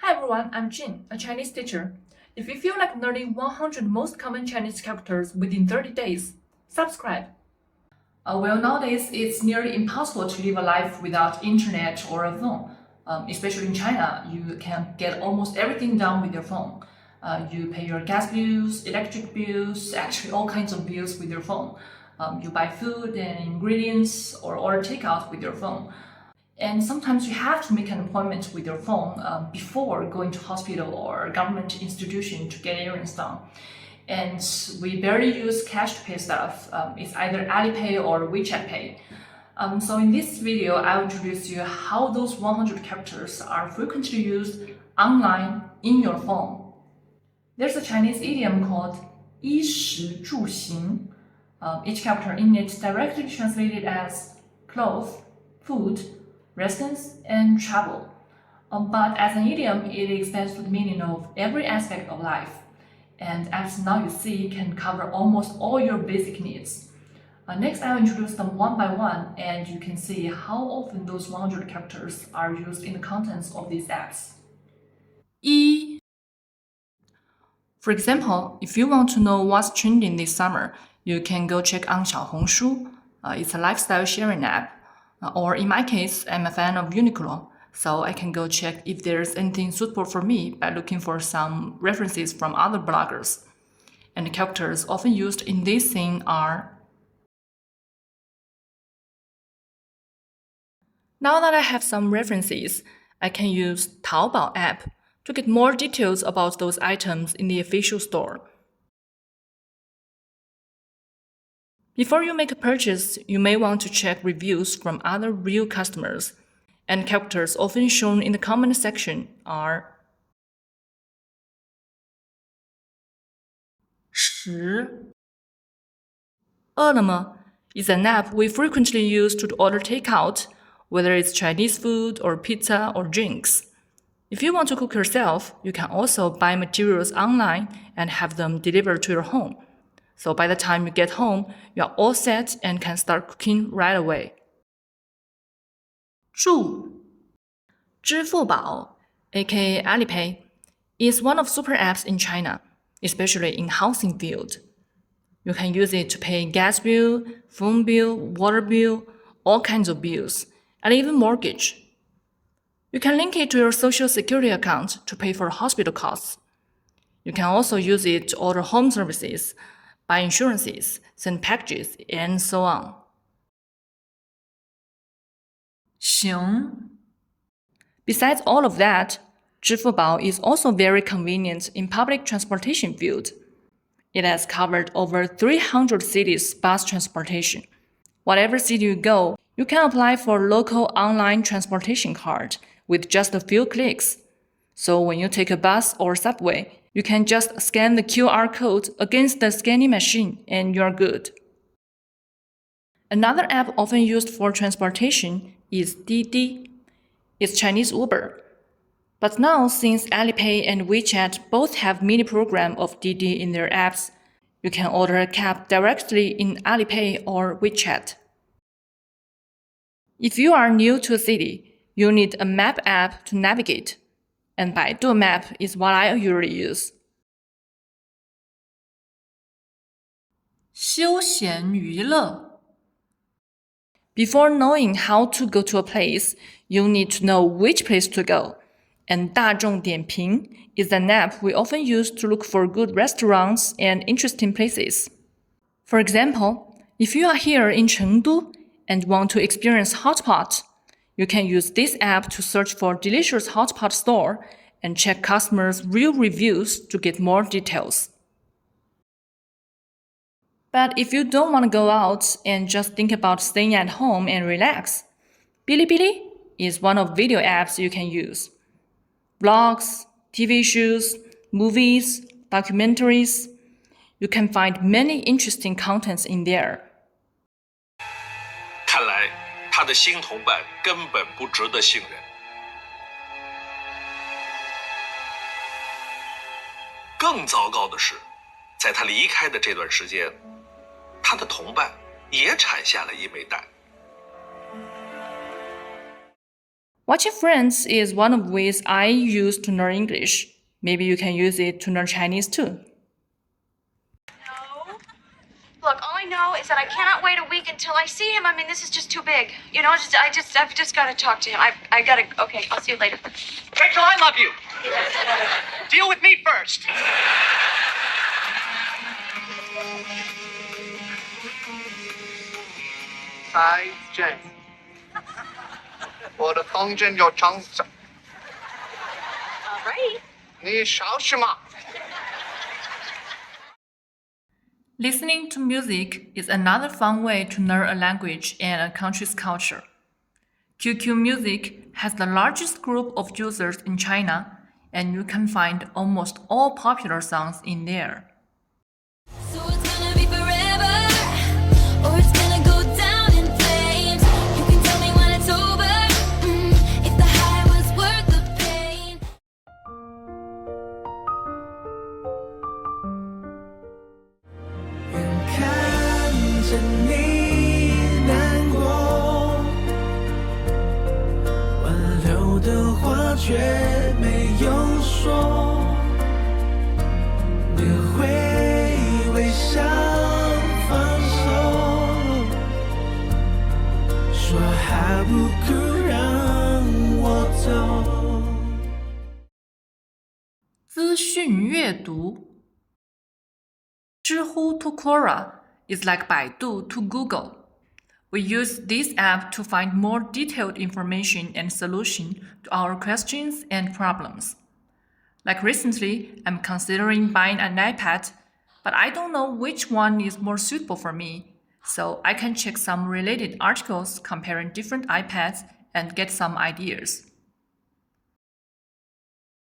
Hi everyone, I'm Jin, a Chinese teacher. If you feel like learning 100 most common Chinese characters within 30 days, subscribe. Well, nowadays it's nearly impossible to live a life without internet or a phone. Especially in China, you can get almost everything done with your phone. You pay your gas bills, electric bills, actually all kinds of bills with your phone. You buy food and ingredients or order takeout with your phone. And sometimes you have to make an appointment with your phone before going to hospital or government institution to get errands done. And we barely use cash to pay stuff. It's either Alipay or WeChat Pay. So in this video, I'll introduce you how those 100 characters are frequently used online in your phone. There's a Chinese idiom called 衣食住行. Each character in it directly translated as clothes, food, residence, and travel. But as an idiom, it extends to the meaning of every aspect of life. And as now you see, can cover almost all your basic needs. Next, I'll introduce them one by one, and you can see how often those 100 characters are used in the contents of these apps. 一. For example, if you want to know what's trending this summer, you can go check on Xiaohongshu. It's a lifestyle sharing app. Or in my case, I'm a fan of Uniqlo, so I can go check if there's anything suitable for me by looking for some references from other bloggers. And the characters often used in this scene are. Now that I have some references, I can use Taobao app to get more details about those items in the official store. Before you make a purchase, you may want to check reviews from other real customers, and characters often shown in the comment section are 10. 饿了么 is an app we frequently use to order takeout, whether it's Chinese food or pizza or drinks. If you want to cook yourself, you can also buy materials online and have them delivered to your home. So by the time you get home, you are all set and can start cooking right away. 住. 支付宝, aka Alipay, is one of super apps in China, especially in housing field. You can use it to pay gas bill, phone bill, water bill, all kinds of bills, and even mortgage. You can link it to your social security account to pay for hospital costs. You can also use it to order home services, buy insurances, send packages, and so on. 行. Besides all of that, 支付宝 is also very convenient in public transportation field. It has covered over 300 cities bus transportation. Whatever city you go, you can apply for local online transportation card with just a few clicks. So when you take a bus or subway, you can just scan the QR code against the scanning machine and you're good. Another app often used for transportation is Didi. It's Chinese Uber. But now, since Alipay and WeChat both have mini program of Didi in their apps, you can order a cab directly in Alipay or WeChat. If you are new to a city, you need a map app to navigate, and Baidu Map is what I usually use. 休闲娱乐. Before knowing how to go to a place, you need to know which place to go. And 大众点评 is an app we often use to look for good restaurants and interesting places. For example, if you are here in Chengdu and want to experience hot pot, you can use this app to search for delicious hot pot store and check customers' real reviews to get more details. But if you don't want to go out and just think about staying at home and relax, Bilibili is one of video apps you can use. Vlogs, TV shows, movies, documentaries. You can find many interesting contents in there. 看来他的新同伴根本不值得信任。更糟糕的是，在他离开的这段时间，他的同伴也产下了一枚蛋。Watching Friends is one of the ways I use to learn English. Maybe you can use it to learn Chinese too. No. Look, all I know is that I cannot wait a week until I see him. I mean, this is just too big. You know, I've just got to talk to him. I got to. Okay, I'll see you later. Rachel, I love you. Deal with me first. 再见。我的房间有床上。All right. 你笑什么？ Listening to music is another fun way to learn a language and a country's culture. QQ Music has the largest group of users in China, and you can find almost all popular songs in there. So it's gonna be forever, or it's gonna go down in flames. You can tell me when it's over, if the high was worth the pain. 眼看着你难过，挽留的话却没有说，你会微笑放手，说还不够让我走。资讯阅读。知乎 to Quora is like Baidu to Google. We use this app to find more detailed information and solution to our questions and problems. Like recently, I'm considering buying an iPad, but I don't know which one is more suitable for me, so I can check some related articles comparing different iPads and get some ideas.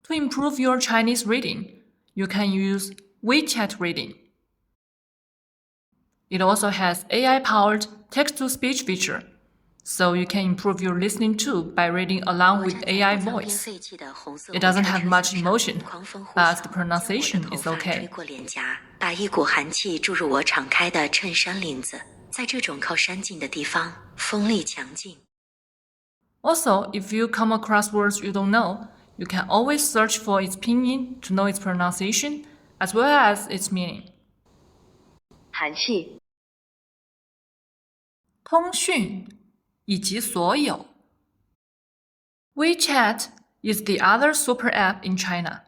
To improve your Chinese reading, you can use WeChat Reading. It also has AI-powered text-to-speech feature, so you can improve your listening too by reading along with AI voice. It doesn't have much emotion, but the pronunciation is okay. 把一股寒气注入我敞开的衬衫领子，在这种靠山近的地方，风力强劲。 Also, if you come across words you don't know, you can always search for its pinyin to know its pronunciation as well as its meaning. 寒气。 通讯以及所有。WeChat is the other super app in China.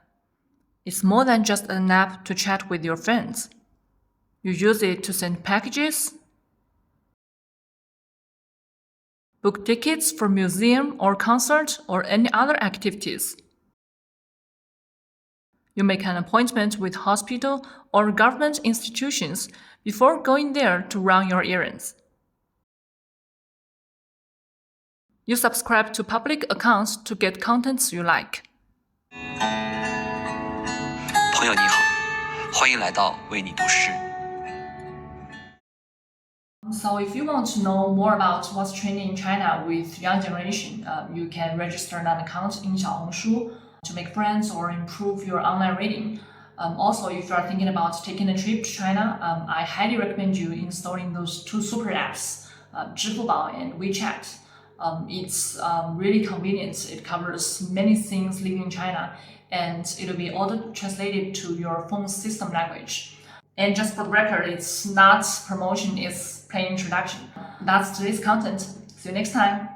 It's more than just an app to chat with your friends. You use it to send packages, book tickets for museum or concert or any other activities. You make an appointment with hospital or government institutions before going there to run your errands. You subscribe to public accounts to get contents you like. 朋友你好，欢迎来到为你读诗。 So if you want to know more about what's trending in China with young generation, you can register an account in Xiaohongshu to make friends or improve your online reading. Also, if you are thinking about taking a trip to China, I highly recommend you installing those two super apps, 支付宝 and WeChat. It's really convenient. It covers many things living in China, and it will be auto-translated to your phone system language. And just for the record, it's not promotion, it's plain introduction. That's today's content. See you next time.